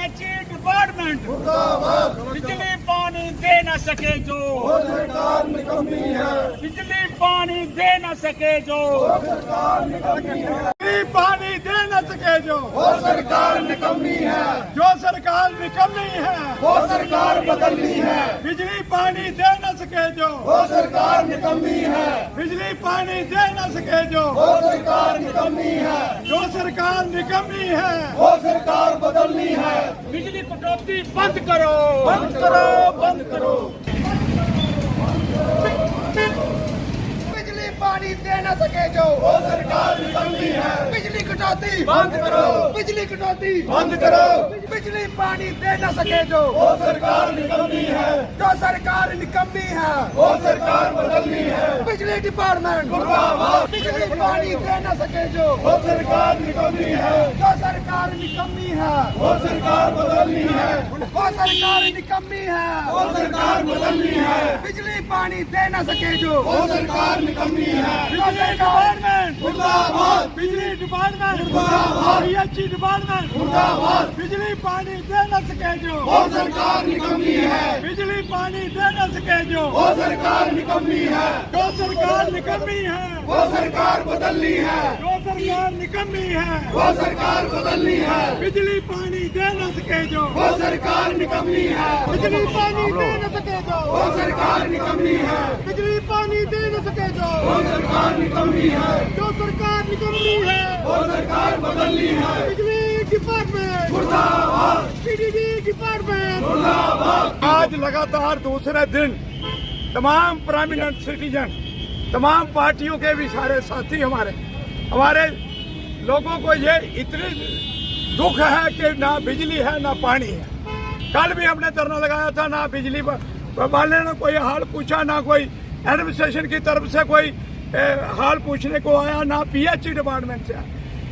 Department बिजली पानी दे न सके जो सरकार निकम्मी है, बिजली पानी दे न सके जो सरकार निकम्मी है, बिजली पानी दे न सके जो सरकार निकम्मी है, सरकार निकम्मी है वो सरकार बदलनी है, बिजली पानी दे न सके जो सरकार निकम्मी है, बिजली पानी दे न सके जो सरकार निकम्मी है, सरकार निकम्मी है वो सरकार बदलनी है, बिजली कटौती बंद करो बंद करो, बंद करो। बिजली पानी दे न सके जो वो सरकार निकम्मी है, बिजली कटौती बंद करो, बिजली कटौती बंद करो, बिजली पानी दे न सके जो वो सरकार निकम्मी है, सरकार निकम्मी है, वो सरकार बदलनी है, बिजली डिपार्टमेंट मुर्दाबाद, बिजली पानी दे न सके जो वो सरकार निकम्मी है, सरकार निकम्मी है, वो सरकार बदलनी है, वो सरकार निकम्मी है, वो सरकार बदलनी है, बिजली पानी दे न सके जो वो सरकार निकम्मी है, बिजली डिपार्टमेंट मुर्दाबाद, बिजली डिपार्टमेंट मुर्दाबाद, पीएचई डिपार्टमेंट मुर्दाबाद, बिजली पानी दे न सके जो वो सरकार निकम्मी है, बिजली पानी दे न सके जो वो सरकार निकम्मी है, सरकार निकम्मी है वो सरकार बदलनी है, सरकार निकम्मी है वो सरकार बदलनी है, बिजली पानी दे न सके जो वो सरकार निकम्मी है, बिजली पानी दे न सके जो वो सरकार निकम्मी है, बिजली पानी दे न सके जो वो सरकार निकम्मी है, सरकार निकम्मी है वो सरकार बदलनी है, बिजली डिपार्टमेंट मुर्दाबाद, बिजली डिपार्टमेंट मुर्दाबाद। आज लगातार दूसरे दिन तमाम प्रोमिनेंट सिटीजन, तमाम पार्टियों के भी सारे साथी हमारे लोगों को ये इतनी दुख है कि ना बिजली है ना पानी है। कल भी हमने धरना लगाया था, ना बिजली वाले ने कोई हाल पूछा, ना कोई एडमिनिस्ट्रेशन की तरफ से कोई हाल पूछने को आया, ना पीएचई डिपार्टमेंट से।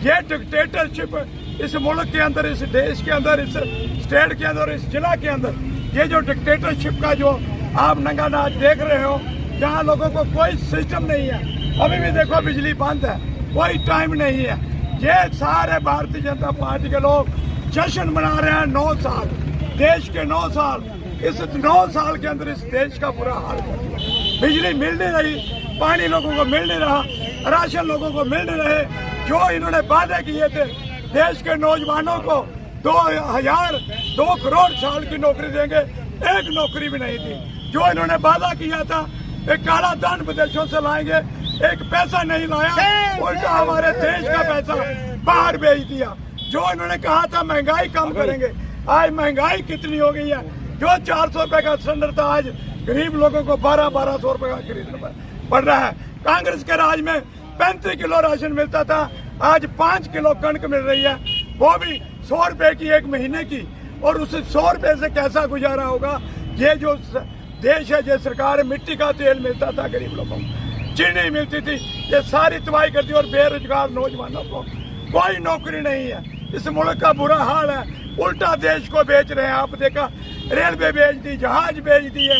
ये डिक्टेटरशिप इस मुल्क के अंदर, इस देश के अंदर, इस स्टेट के अंदर, इस जिला के अंदर, ये जो डिक्टेटरशिप का जो आप नंगा नाच देख रहे हो, जहाँ लोगों को कोई सिस्टम नहीं है, अभी भी देखो बिजली बंद है, कोई टाइम नहीं है। ये सारे भारतीय जनता पार्टी के लोग जश्न मना रहे हैं 9 साल, देश के 9 साल। इस 9 साल के अंदर इस देश का बुरा हाल कर दिया। बिजली मिल नहीं रही, पानी लोगों को मिल नहीं रहा, राशन लोगों को मिल नहीं रहे। जो इन्होंने वादे किए थे देश के नौजवानों को 2 करोड़ साल की नौकरी देंगे, एक नौकरी भी नहीं दी। जो इन्होंने वादा किया था एक काला धन विदेशों से लाएंगे, एक पैसा नहीं लाया, उल्टा हमारे देश का पैसा बाहर भेज दिया। जो इन्होंने कहा था महंगाई कम करेंगे, आज महंगाई कितनी हो गई है। जो 400 रुपए का सिलेंडर था, आज गरीब लोगों को 1200 रुपए का खरीदना पड़ रहा है। कांग्रेस के राज में 35 किलो राशन मिलता था, आज 5 किलो कणक मिल रही है, वो भी 100 रुपए की एक महीने की। और उस 100 रुपए से कैसा गुजारा होगा। ये जो देश है, ये सरकार, मिट्टी का तेल मिलता था गरीब लोगों को, चीनी मिलती थी, ये सारी तबाही कर दी। और बेरोजगार नौजवानों को कोई नौकरी नहीं है। इस मुल्क का बुरा हाल है। उल्टा देश को बेच रहे हैं। आप देखा, रेलवे बेच दी, जहाज बेच दिए,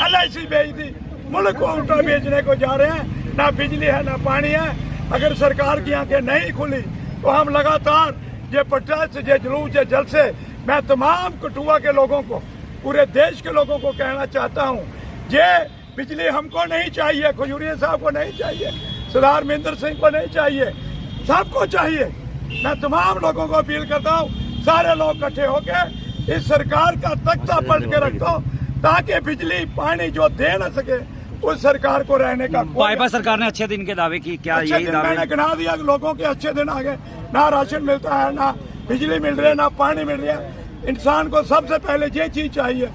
LIC बेच दी, मुल्क को उल्टा बेचने को जा रहे हैं। ना बिजली है ना पानी है। अगर सरकार की आंखें नहीं खुली तो हम लगातार ये प्रोटेस्ट, ये जुलूस, ये जलसे, मैं तमाम कठुआ के लोगों को, पूरे देश के लोगों को कहना चाहता हूँ, ये बिजली हमको नहीं चाहिए, खजूरिया साहब को नहीं चाहिए, सरदार महेंद्र सिंह को नहीं चाहिए, सबको चाहिए। मैं तमाम लोगों को अपील करता हूँ, सारे लोग इकट्ठे होकर इस सरकार का तख्ता पलट के रखो, ताकि बिजली पानी जो दे न सके उस सरकार को रहने का। भाजपा सरकार ने अच्छे दिन के दावे की, क्या यही दावे? मैंने गिना दिया कि लोगों के अच्छे दिन आ गए। ना राशन मिलता है, ना बिजली मिल रही है, ना पानी मिल रहा है। इंसान को सबसे पहले ये चीज चाहिए,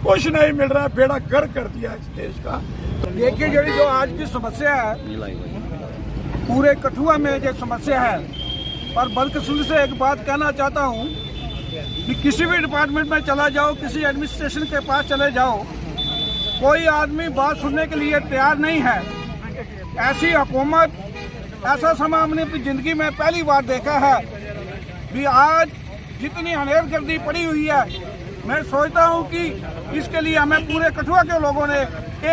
कुछ नहीं मिल रहा है। बेड़ा गर्क कर दिया इस देश का। देखिए, जो आज की समस्या है, पूरे कठुआ में जो समस्या है, और बदकिस्मती से एक बात कहना चाहता हूँ कि किसी भी डिपार्टमेंट में चला जाओ, किसी एडमिनिस्ट्रेशन के पास चले जाओ, कोई आदमी बात सुनने के लिए तैयार नहीं है। ऐसी हुकूमत, ऐसा समय हमने अपनी जिंदगी में पहली बार देखा है। भी आज जितनी हनेरगर्दी पड़ी हुई है, मैं सोचता हूं कि इसके लिए हमें पूरे कठुआ के लोगों ने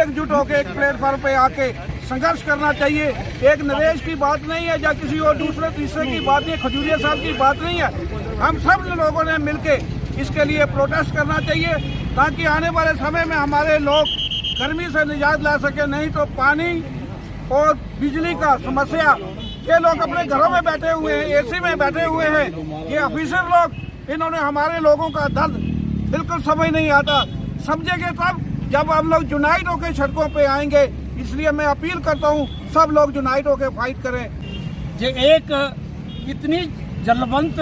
एकजुट होकर एक प्लेटफॉर्म पे आके संघर्ष करना चाहिए। एक नरेश की बात नहीं है या किसी और दूसरे तीसरे की बात नहीं है, खजूरिया साहब की बात नहीं है। हम सब लोगों ने मिलके इसके लिए प्रोटेस्ट करना चाहिए ताकि आने वाले समय में हमारे लोग गर्मी से निजात ला सके। नहीं तो पानी और बिजली का समस्या, ये लोग अपने घरों में बैठे हुए हैं, एसी में बैठे हुए हैं, ये ऑफिसर लोग, इन्होंने हमारे लोगों का दर्द बिल्कुल समझ नहीं आता। समझेंगे तब जब हम लोग यूनाइट होकर सड़कों पे आएंगे। इसलिए मैं अपील करता हूँ सब लोग यूनाइट होकर फाइट करें। ये एक इतनी जलवंत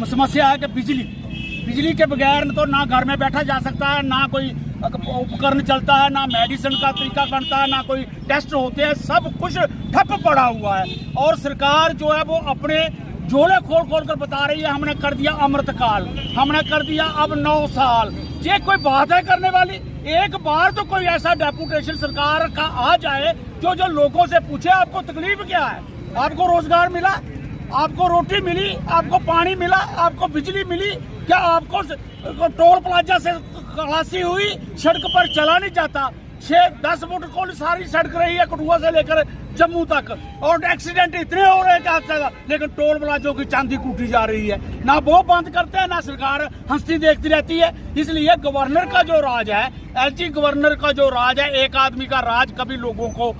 समस्या है कि बिजली के बगैर तो ना घर में बैठा जा सकता है, ना कोई उपकरण चलता है, ना मेडिसिन का तरीका बनता है, ना कोई टेस्ट होते हैं, सब कुछ ठप पड़ा हुआ है। और सरकार जो है वो अपने झोले खोल खोल कर बता रही है हमने कर दिया अमृतकाल, हमने कर दिया अब 9 साल। ये कोई बात है करने वाली? एक बार तो कोई ऐसा डेपुटेशन सरकार का आ जाए जो लोगों से पूछे आपको तकलीफ क्या है, आपको रोजगार मिला, आपको रोटी मिली, आपको पानी मिला, आपको बिजली मिली, क्या आपको टोल प्लाजा से खलासी हुई, सड़क पर चला नहीं जाता। 6-10 फुट को सारी सड़क रही है कठुआ से लेकर जम्मू तक, और एक्सीडेंट इतने हो रहे हैं क्या, लेकिन टोल प्लाजों की चांदी कूटी जा रही है। ना वो बंद करते हैं, ना सरकार हंसती देखती रहती है। इसलिए गवर्नर का जो राज है, एलजी गवर्नर का जो राज है, एक आदमी का राज कभी लोगों को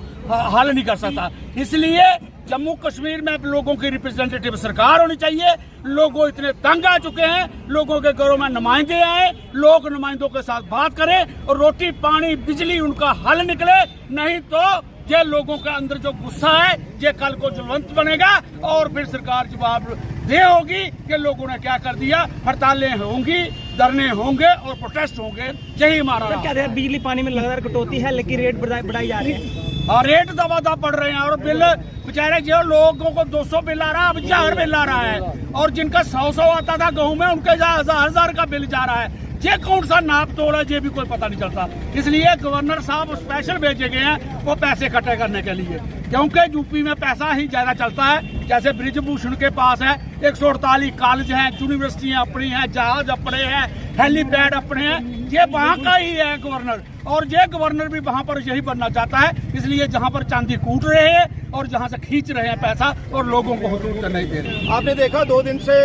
हल नहीं कर सकता। इसलिए जम्मू कश्मीर में लोगों की रिप्रेजेंटेटिव सरकार होनी चाहिए। लोग इतने तंग आ चुके हैं, लोगों के घरों में नुमाइंदे आए, लोग नुमाइंदों के साथ बात करें और रोटी पानी बिजली उनका हल निकले। नहीं तो ये लोगों के अंदर जो गुस्सा है ये कल को ज्वलंत बनेगा और फिर सरकार जवाब दे होगी कि लोगों ने क्या कर दिया। हड़तालें होंगी, धरने होंगे और प्रोटेस्ट होंगे। यही हमारा क्या बिजली पानी में लगातार कटौती है लेकिन रेट बढ़ाई जा रही है और रेट दबादब बढ़ रहे हैं। और बिल बेचारे जो लोगों को 200 बिल आ रहा है, अब 1000 बिल आ रहा है, और जिनका 100 आता था गेहूं में उनके 1000 का बिल जा रहा है। ये कौन सा नाप तोड़ है ये भी कोई पता नहीं चलता। इसलिए गवर्नर साहब स्पेशल भेजे गए हैं वो पैसे इकट्ठे करने के लिए, क्योंकि यूपी में पैसा ही ज्यादा चलता है। जैसे ब्रिजभूषण के पास है 148 कॉलेज हैं, यूनिवर्सिटियां अपनी हैं, जहाज अपने हैं, हेलीपैड अपने हैं। ये वहाँ का ही है गवर्नर, और ये गवर्नर भी वहाँ पर यही बनना चाहता है। इसलिए जहाँ पर चांदी कूट रहे हैं और जहाँ से खींच रहे हैं पैसा और लोगों को हुकूक नहीं दे रहे। आपने देखा 2 दिन से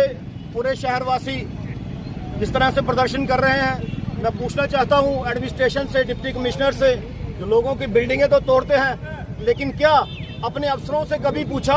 पूरे शहरवासी जिस तरह से प्रदर्शन कर रहे हैं। मैं पूछना चाहता हूं एडमिनिस्ट्रेशन से, डिप्टी कमिश्नर से, जो लोगों की बिल्डिंगें तो तोड़ते हैं, लेकिन क्या अपने अफसरों से कभी पूछा,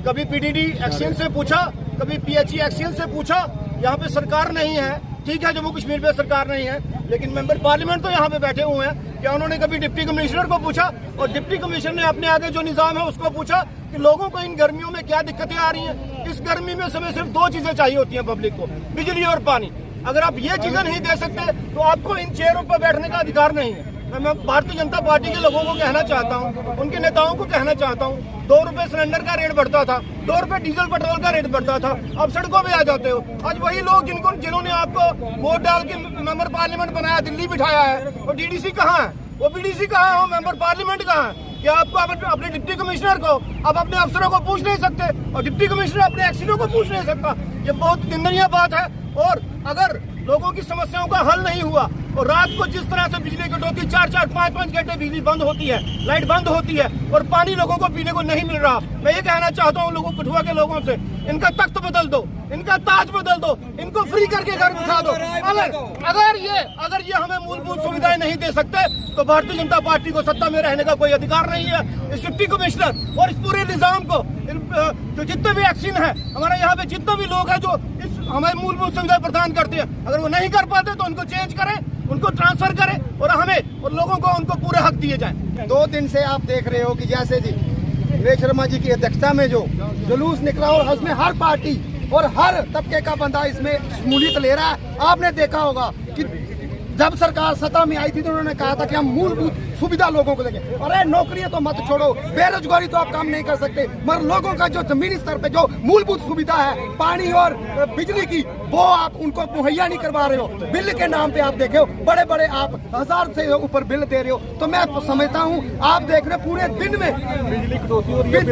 कभी पीडीडी एक्शन से पूछा, कभी पीएचई एक्शन से पूछा? यहाँ पे सरकार नहीं है, ठीक है, जम्मू कश्मीर पे सरकार नहीं है, लेकिन मेंबर पार्लियामेंट तो यहाँ पे बैठे हुए हैं। क्या उन्होंने कभी डिप्टी कमिश्नर को पूछा? और डिप्टी कमिश्नर ने अपने आगे जो निजाम है उसको पूछा कि लोगों को इन गर्मियों में क्या दिक्कतें आ रही हैं? इस गर्मी में समय सिर्फ 2 चीजें चाहिए होती हैं पब्लिक को, बिजली और पानी। अगर आप ये चीजें नहीं दे सकते तो आपको इन चेयरों पर बैठने का अधिकार नहीं है। मैं भारतीय जनता पार्टी के लोगों को कहना चाहता हूँ, उनके नेताओं को कहना चाहता हूँ, 2 रुपए सिलेंडर का रेट बढ़ता था, 2 रुपए डीजल पेट्रोल का रेट बढ़ता था, अब सड़कों पे आ जाते हो। आज वही लोग जिन्होंने आपको वोट डाल के मेंबर पार्लियामेंट बनाया, दिल्ली बिठाया है, वो डीडीसी कहाँ है, वो बीडीसी कहाँ है, वो मेंबर पार्लियामेंट कहाँ है? क्या आपको अपने डिप्टी कमिश्नर को, आप अपने अफसरों को पूछ नहीं सकते और डिप्टी कमिश्नर अपने एक्सीओ को पूछ नहीं सकता? ये बहुत निंदनीय बात है। और अगर लोगों की समस्याओं का हल नहीं हुआ और रात को जिस तरह से बिजली कटौती 4-4, 5-5 घंटे बिजली बंद होती है, लाइट बंद होती है और पानी लोगों को पीने को नहीं मिल रहा, मैं ये कहना चाहता हूँ लोगों कठुआ के लोगों से, इनका तख्त बदल दो, इनका ताज बदल दो, इनको फ्री करके घर बिठा दो। अगर ये हमें मूलभूत सुविधाएं नहीं दे सकते तो भारतीय जनता पार्टी को सत्ता में रहने का कोई अधिकार नहीं है। इस डिप्टी कमिश्नर और इस पूरे निजाम को, जो जितने भी एक्शन है, हमारे यहाँ पे जितने भी लोग हैं जो इस हमें मूलभूत सुविधाएं प्रदान करते हैं, अगर वो नहीं कर पाते तो उनको चेंज करें, उनको ट्रांसफर करें और हमें और लोगों को उनको पूरे हक दिए जाएं। 2 दिन से आप देख रहे हो कि जैसे जी विवेक शर्मा जी की अध्यक्षता में जो जुलूस निकला और उसमें हर पार्टी और हर तबके का बंदा इसमें शमूलियत ले रहा है। आपने देखा होगा कि जब सरकार सत्ता में आई थी तो उन्होंने कहा था कि हम मूलभूत सुविधा लोगों को देंगे। अरे नौकरियां तो मत छोड़ो, बेरोजगारी तो आप काम नहीं कर सकते, मगर लोगों का जो जमीनी स्तर पे जो मूलभूत सुविधा है, पानी और बिजली की, वो आप उनको मुहैया नहीं करवा रहे हो। बिल के नाम पे आप देखे हो बड़े बड़े आप 1000 से ऊपर बिल दे रहे हो। तो मैं समझता हूँ आप देख रहे पूरे दिन में बिजली कटौती हो रही है,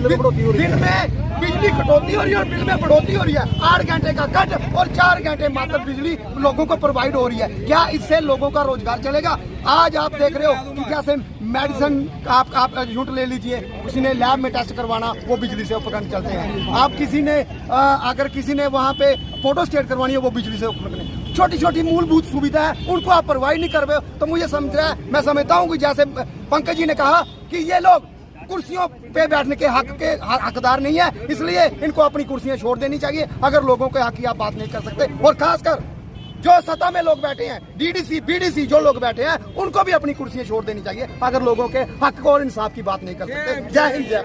दिन में बिजली कटौती हो रही है और बिल में बढ़ोतरी हो रही है। 8 घंटे का कट और 4 घंटे मात्र बिजली लोगों को प्रोवाइड हो रही है। क्या इससे लोगों का रोजगार चलेगा? आज आप देख रहे हो कि जैसे मेडिसिन का आप यूनिट ले लीजिए, किसी ने लैब में टेस्ट करवाना, वो बिजली से उपकरण चलते हैं। आप किसी ने अगर किसी ने वहाँ पे फोटो स्टेट करवानी है, वो बिजली से उपकरण। छोटी छोटी मूलभूत सुविधा है, उनको आप प्रोवाइड नहीं कर रहे हो, तो मुझे मैं समझता हूँ कि जैसे पंकज जी ने कहा कि ये लोग कुर्सियों पे बैठने के हकदार नहीं है, इसलिए इनको अपनी कुर्सियां छोड़ देनी चाहिए। अगर लोगों के हक की आप बात नहीं कर सकते, और खासकर जो सत्ता में लोग बैठे हैं, डीडीसी बीडीसी जो लोग बैठे हैं, उनको भी अपनी कुर्सियां छोड़ देनी चाहिए अगर लोगों के हक और इंसाफ की बात नहीं कर सकते। जय हिंद, जय